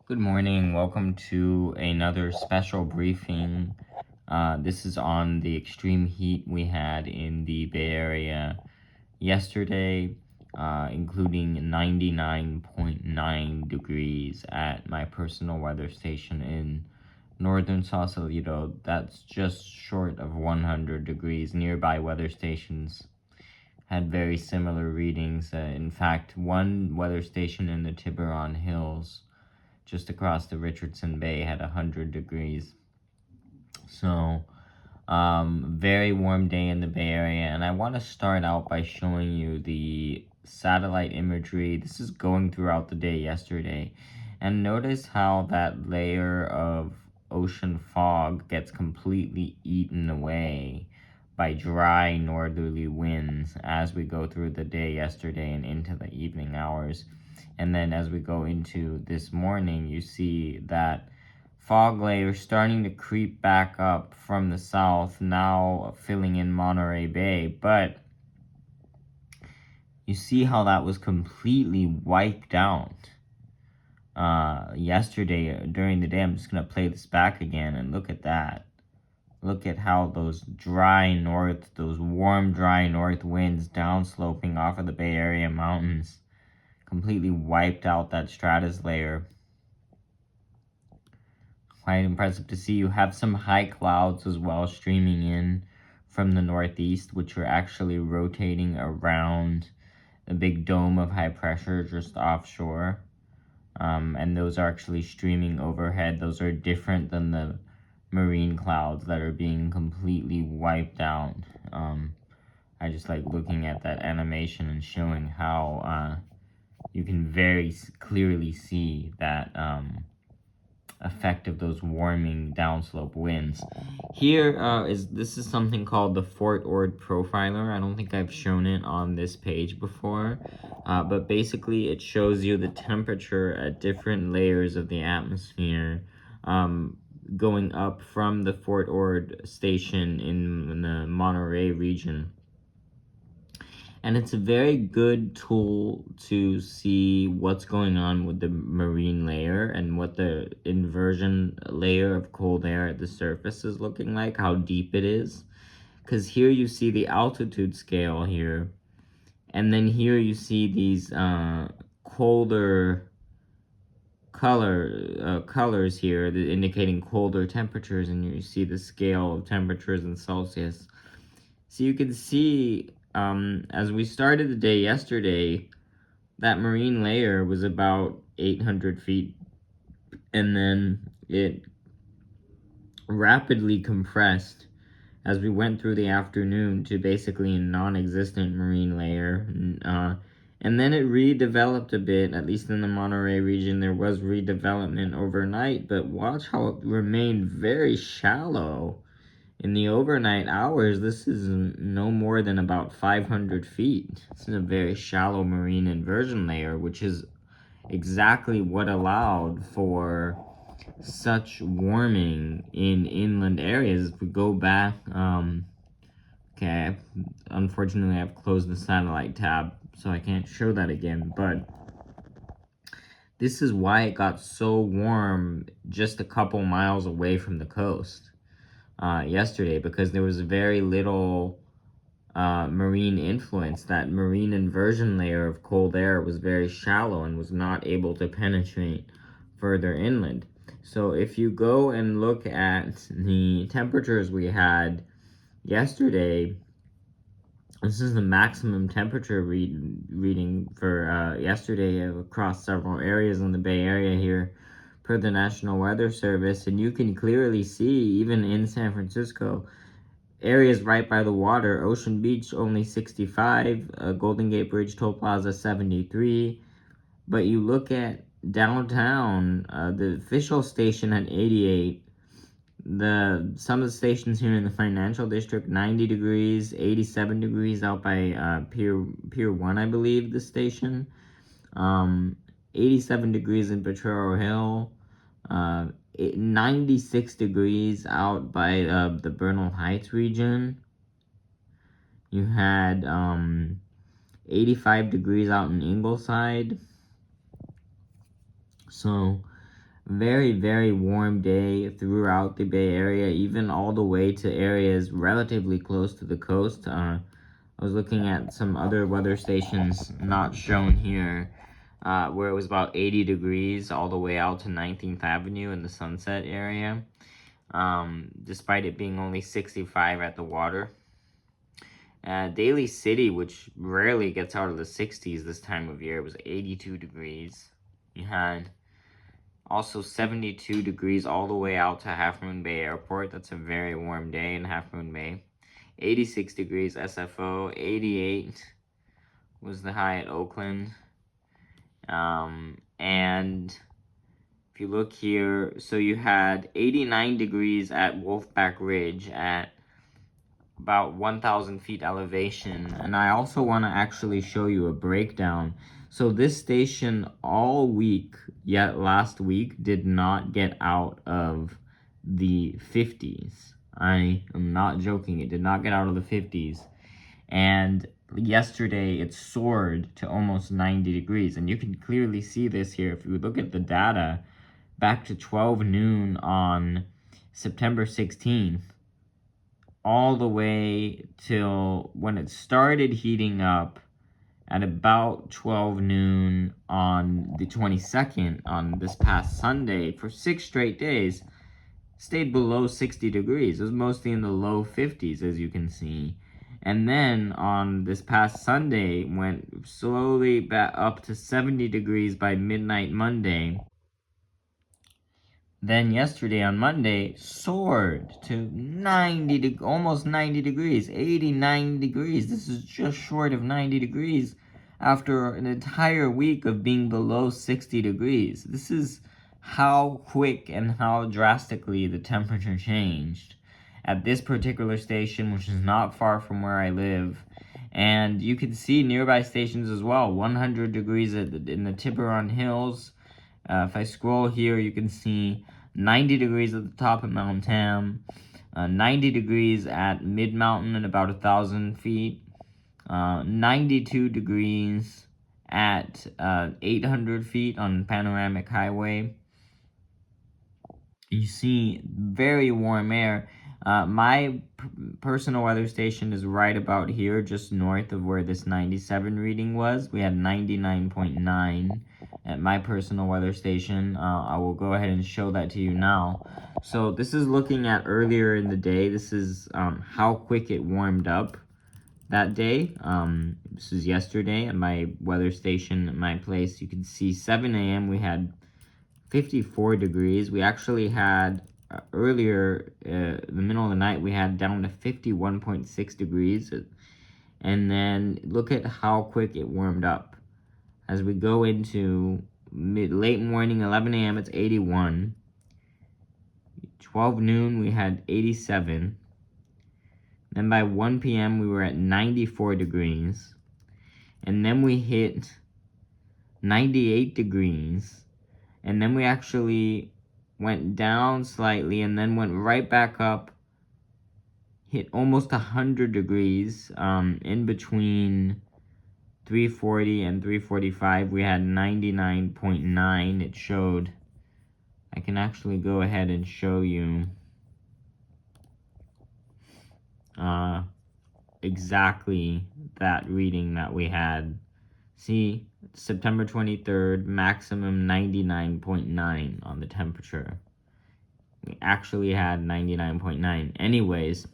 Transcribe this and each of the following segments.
Good morning. Welcome to another special briefing. This is on the extreme heat we had in the Bay Area yesterday, including 99.9 degrees at my personal weather station in northern Sausalito. That's just short of 100 degrees. Nearby weather stations had very similar readings. In fact, one weather station in the Tiburon Hills just across the Richardson Bay had 100 degrees. So, very warm day in the Bay Area, and I want to start out by showing you the satellite imagery. This is going throughout the day yesterday, and notice how that layer of ocean fog gets completely eaten away by dry northerly winds as we go through the day yesterday and into the evening hours. And then as we go into this morning, you see that fog layer starting to creep back up from the south, now filling in Monterey Bay. But you see how that was completely wiped out yesterday during the day. I'm just going to play this back again and look at that. Look at how those warm, dry north winds downsloping off of the Bay Area mountains completely wiped out that stratus layer. Quite impressive to see. You have some high clouds as well streaming in from the northeast, which are actually rotating around the big dome of high pressure just offshore. And those are actually streaming overhead. Those are different than the marine clouds that are being completely wiped out. I just like looking at that animation and showing how you can very clearly see that effect of those warming downslope winds. Here this is something called the Fort Ord Profiler. I don't think I've shown it on this page before, but basically it shows you the temperature at different layers of the atmosphere going up from the Fort Ord station in the Monterey region. And it's a very good tool to see what's going on with the marine layer and what the inversion layer of cold air at the surface is looking like, how deep it is. Because here you see the altitude scale here. And then here you see these colder colors here indicating colder temperatures. And you see the scale of temperatures in Celsius. So you can see as we started the day yesterday, that marine layer was about 800 feet, and then it rapidly compressed as we went through the afternoon to basically a non-existent marine layer. And then it redeveloped a bit, at least in the Monterey region. There was redevelopment overnight, but watch how it remained very shallow. In the overnight hours, this is no more than about 500 feet. This is a very shallow marine inversion layer, which is exactly what allowed for such warming in inland areas. If we go back, okay, unfortunately I've closed the satellite tab, so I can't show that again, but this is why it got so warm just a couple miles away from the coast. Yesterday, because there was very little marine influence. That marine inversion layer of cold air was very shallow and was not able to penetrate further inland. So if you go and look at the temperatures we had yesterday, this is the maximum temperature reading for yesterday across several areas in the Bay Area here per the National Weather Service, and you can clearly see, even in San Francisco, areas right by the water, Ocean Beach only 65, Golden Gate Bridge Toll Plaza 73, but you look at downtown, the official station at 88, some of the stations here in the financial district, 90 degrees, 87 degrees out by Pier 1, I believe, the station, 87 degrees in Potrero Hill, 96 degrees out by the Bernal Heights region. You had 85 degrees out in Ingleside. So Very, very warm day throughout the Bay Area, even all the way to areas relatively close to the coast. I was looking at some other weather stations not shown here, where it was about 80 degrees all the way out to 19th Avenue in the Sunset area, despite it being only 65 at the water. Daly City, which rarely gets out of the 60s this time of year, was 82 degrees. You had also 72 degrees all the way out to Half Moon Bay Airport. That's a very warm day in Half Moon Bay. 86 degrees SFO. 88 was the high at Oakland. And if you look here, so you had 89 degrees at Wolfback Ridge at about 1,000 feet elevation. And I also want to actually show you a breakdown. So this station all week, yet last week, did not get out of the 50s. I am not joking. It did not get out of the 50s. And yesterday, it soared to almost 90 degrees. And you can clearly see this here. If you look at the data, back to 12 noon on September 16th, all the way till when it started heating up at about 12 noon on the 22nd, on this past Sunday, for 6 straight days, stayed below 60 degrees. It was mostly in the low 50s, as you can see. And then on this past Sunday, went slowly back up to 70 degrees by midnight Monday. Then yesterday on Monday, soared to almost 90 degrees, 89 degrees. This is just short of 90 degrees after an entire week of being below 60 degrees. This is how quick and how drastically the temperature changed at this particular station, which is not far from where I live. And you can see nearby stations as well, 100 degrees in the Tiburon Hills. If I scroll here, you can see 90 degrees at the top of Mount Tam, 90 degrees at Mid-Mountain at about 1,000 feet, 92 degrees at 800 feet on Panoramic Highway. You see very warm air. My personal weather station is right about here, just north of where this 97 reading was. We had 99.9 at my personal weather station. I will go ahead and show that to you now. So this is looking at earlier in the day. This is how quick it warmed up that day. This is yesterday at my weather station at my place. You can see 7 a.m. we had 54 degrees. We actually had earlier, in the middle of the night, we had down to 51.6 degrees. And then look at how quick it warmed up. As we go into late morning, 11 a.m., it's 81. 12 noon, we had 87. Then by 1 p.m., we were at 94 degrees. And then we hit 98 degrees. And then we actually went down slightly and then went right back up, hit almost 100 degrees. In between 340 and 345, we had 99.9. It showed, I can actually go ahead and show you exactly that reading that we had. See, September 23rd, maximum 99.9 on the temperature. We actually had 99.9. Anyways,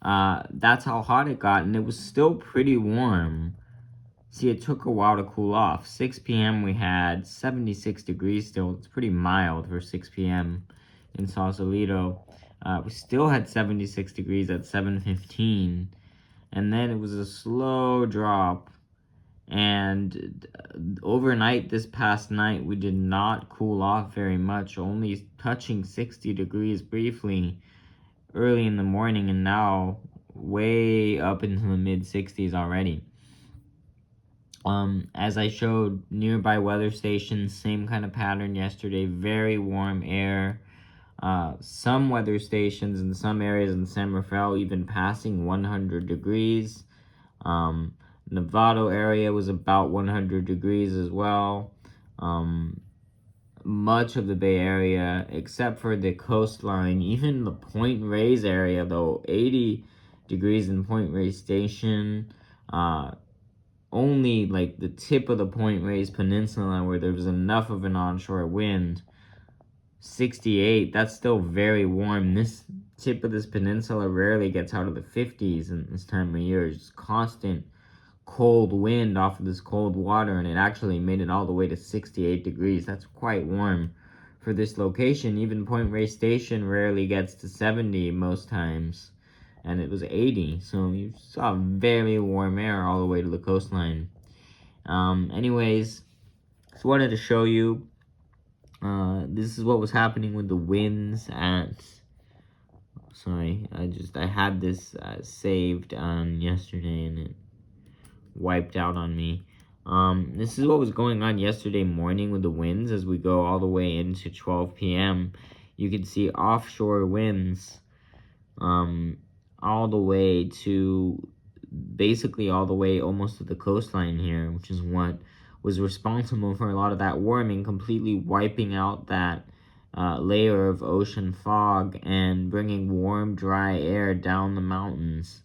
that's how hot it got, and it was still pretty warm. See, it took a while to cool off. 6 p.m. we had 76 degrees still. It's pretty mild for 6 p.m. in Sausalito. We still had 76 degrees at 7:15, and then it was a slow drop. And overnight, this past night, we did not cool off very much, only touching 60 degrees briefly early in the morning, and now way up into the mid-60s already. As I showed nearby weather stations, same kind of pattern yesterday, very warm air. Some weather stations in some areas in San Rafael even passing 100 degrees. Novato area was about 100 degrees as well. much of the Bay Area except for the coastline. Even the Point Reyes area, though, 80 degrees in Point Reyes Station. Only like the tip of the Point Reyes Peninsula where there was enough of an onshore wind. 68, that's still very warm. This tip of this peninsula rarely gets out of the 50s in this time of year. It's constant cold wind off of this cold water, and it actually made it all the way to 68 degrees. That's quite warm for this location. Even Point Reyes Station rarely gets to 70 most times, and it was 80, so you saw very warm air all the way to the coastline. Anyways, just wanted to show you, this is what was happening with the winds at, sorry, I had this saved on yesterday, and it wiped out on me. This is what was going on yesterday morning with the winds as we go all the way into 12 p.m. You can see offshore winds all the way to, basically all the way almost to the coastline here, which is what was responsible for a lot of that warming, completely wiping out that layer of ocean fog and bringing warm, dry air down the mountains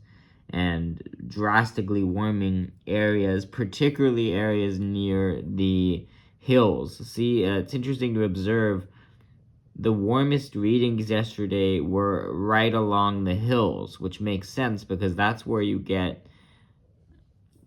and drastically warming areas, particularly areas near the hills. See, it's interesting to observe the warmest readings yesterday were right along the hills, which makes sense because that's where you get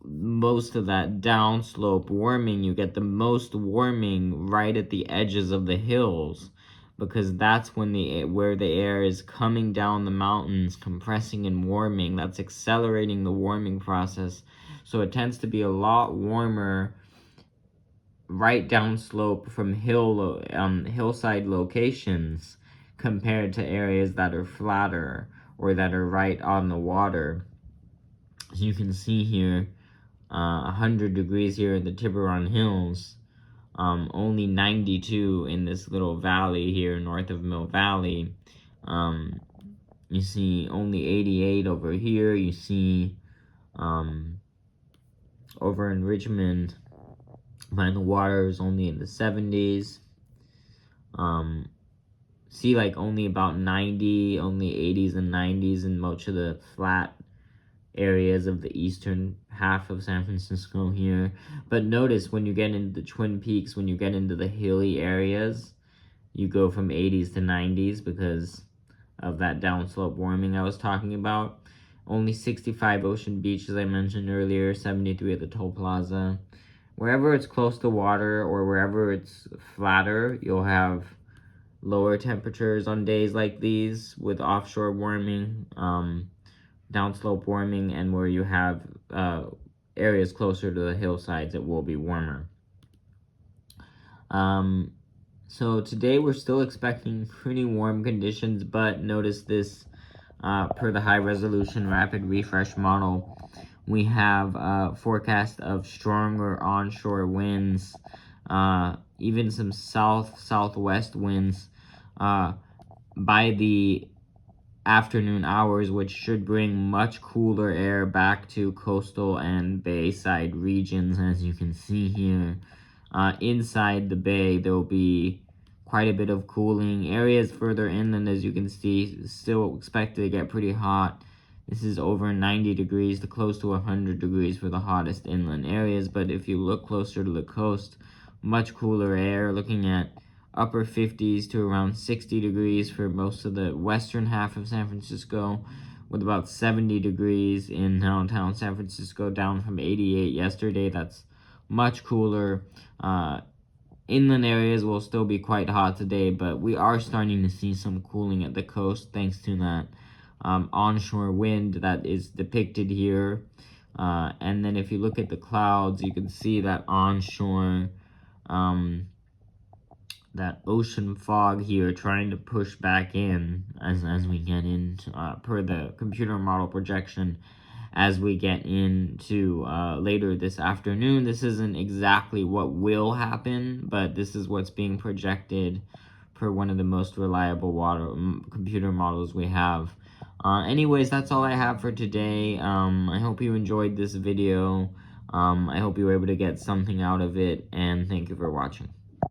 most of that downslope warming. You get the most warming right at the edges of the hills, because that's when where the air is coming down the mountains, compressing and warming. That's accelerating the warming process. So it tends to be a lot warmer right downslope from hillside locations compared to areas that are flatter or that are right on the water. As you can see here, 100 degrees here in the Tiburon Hills. Only 92 in this little valley here north of Mill Valley. You see only 88 over here. You see over in Richmond, by the water is only in the 70s. See like only about 90, only 80s and 90s in much of the flat areas of the eastern half of San Francisco here. But notice when you get into the Twin Peaks, when you get into the hilly areas, you go from 80s to 90s because of that downslope warming I was talking about. Only 65 Ocean Beach, as I mentioned earlier, 73 at the Toll Plaza. Wherever it's close to water or wherever it's flatter, you'll have lower temperatures on days like these with offshore warming, downslope warming, and where you have areas closer to the hillsides, it will be warmer. So today we're still expecting pretty warm conditions, but notice this, per the high resolution rapid refresh model, we have a forecast of stronger onshore winds, even some southwest winds by the afternoon hours, which should bring much cooler air back to coastal and bayside regions. As you can see here, inside the bay there will be quite a bit of cooling. Areas further inland, as you can see, still expected to get pretty hot. This is over 90 degrees to close to 100 degrees for the hottest inland areas, but if you look closer to the coast, much cooler air, looking at upper 50s to around 60 degrees for most of the western half of San Francisco, with about 70 degrees in downtown San Francisco, down from 88 yesterday. That's much cooler. Inland areas will still be quite hot today, but we are starting to see some cooling at the coast thanks to that onshore wind that is depicted here. And then if you look at the clouds, you can see that onshore, that ocean fog here trying to push back in as we get into, per the computer model projection, as we get into later this afternoon. This isn't exactly what will happen, but this is what's being projected per one of the most reliable computer models we have. Anyways, that's all I have for today. I hope you enjoyed this video. I hope you were able to get something out of it, and thank you for watching.